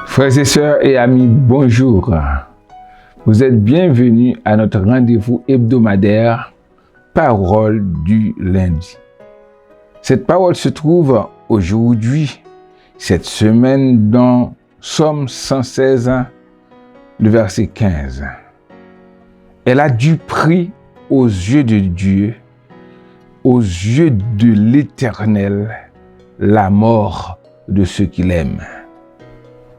Frères et sœurs et amis, bonjour. Vous êtes bienvenus à notre rendez-vous hebdomadaire Parole du lundi. Cette parole se trouve aujourd'hui, cette semaine, dans Psaume 116, le verset 15. Elle a du prix aux yeux de Dieu, aux yeux de l'Éternel, la mort de ceux qu'il aime.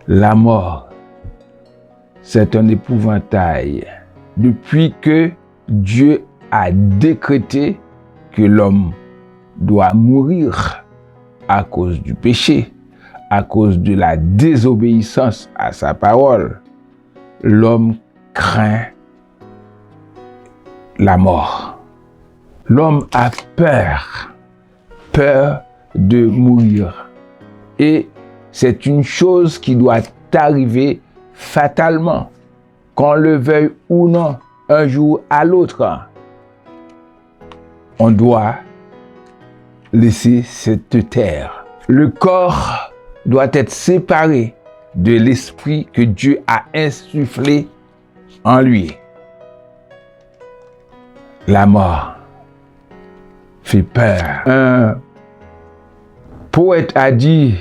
La mort, c'est un épouvantail. Depuis que Dieu a décrété que l'homme doit mourir à cause du péché, à cause de la désobéissance à sa parole, l'homme craint la mort. L'homme a peur de mourir. Et c'est une chose qui doit arriver fatalement, qu'on le veuille ou non, un jour à l'autre. On doit laisser cette terre. Le corps doit être séparé de l'esprit que Dieu a insufflé en lui. La mort fait peur. Un poète a dit: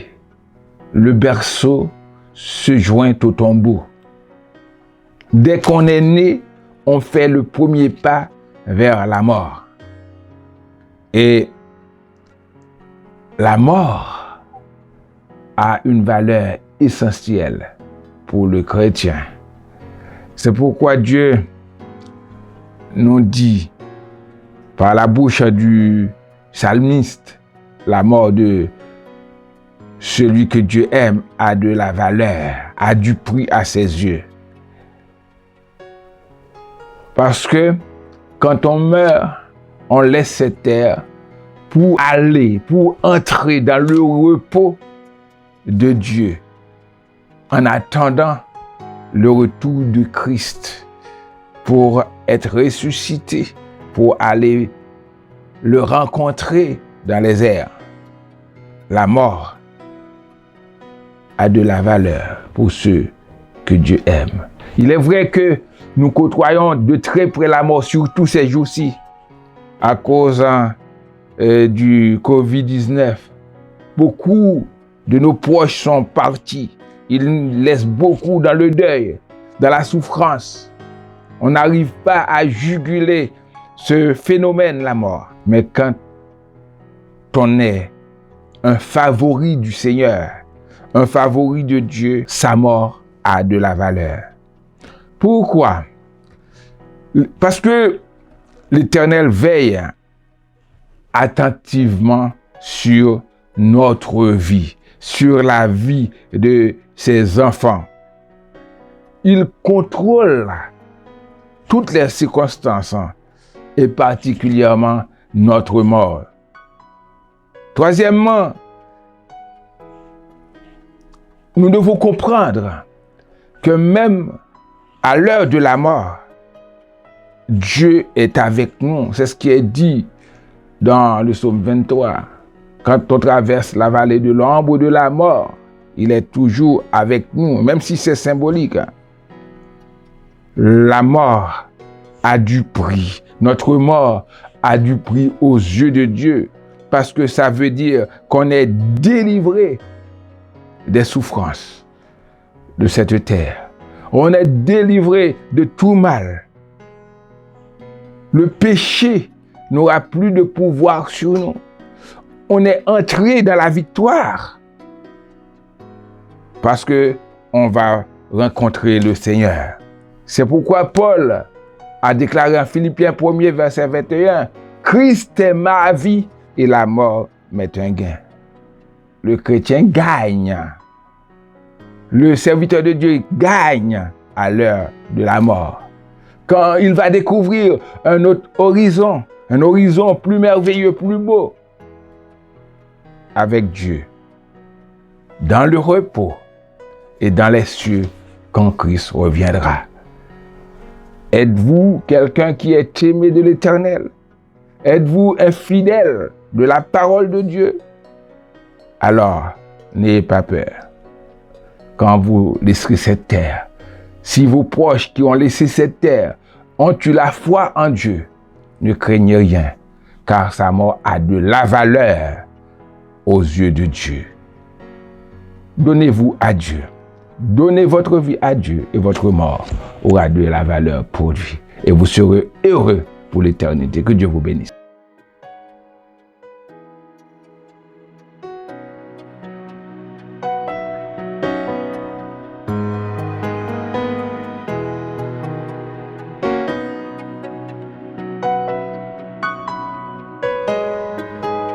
le berceau se joint au tombeau. Dès qu'on est né, on fait le premier pas vers la mort. Et la mort a une valeur essentielle pour le chrétien. C'est pourquoi Dieu nous dit par la bouche du psalmiste, la mort de celui que Dieu aime a de la valeur, a du prix à ses yeux. Parce que quand on meurt, on laisse cette terre pour entrer dans le repos de Dieu, en attendant le retour de Christ, pour être ressuscité, pour aller le rencontrer dans les airs. La mort a de la valeur pour ceux que Dieu aime. Il est vrai que nous côtoyons de très près la mort, surtout ces jours-ci, à cause du Covid-19. Beaucoup de nos proches sont partis. Ils nous laissent beaucoup dans le deuil, dans la souffrance. On n'arrive pas à juguler ce phénomène, la mort. Mais quand on est un favori du Seigneur, un favori de Dieu, sa mort a de la valeur. Pourquoi? Parce que l'Éternel veille attentivement sur notre vie, sur la vie de ses enfants. Il contrôle toutes les circonstances et particulièrement notre mort. Troisièmement, nous devons comprendre que même à l'heure de la mort, Dieu est avec nous. C'est ce qui est dit dans le psaume 23. Quand on traverse la vallée de l'ombre de la mort, il est toujours avec nous, même si c'est symbolique. La mort a du prix. Notre mort a du prix aux yeux de Dieu, parce que ça veut dire qu'on est délivré des souffrances de cette terre. On est délivré de tout mal. Le péché n'aura plus de pouvoir sur nous. On est entré dans la victoire parce que on va rencontrer le Seigneur. C'est pourquoi Paul a déclaré en Philippiens 1er verset 21, Christ est ma vie et la mort m'est un gain. Le chrétien gagne. Le serviteur de Dieu gagne à l'heure de la mort. Quand il va découvrir un autre horizon, un horizon plus merveilleux, plus beau, avec Dieu, dans le repos, et dans les cieux quand Christ reviendra. Êtes-vous quelqu'un qui est aimé de l'Éternel? Êtes-vous infidèle de la parole de Dieu? Alors, n'ayez pas peur. Quand vous laisserez cette terre, si vos proches qui ont laissé cette terre ont eu la foi en Dieu, ne craignez rien, car sa mort a de la valeur aux yeux de Dieu. Donnez-vous à Dieu. Donnez votre vie à Dieu et votre mort aura de la valeur pour lui. Et vous serez heureux pour l'éternité. Que Dieu vous bénisse.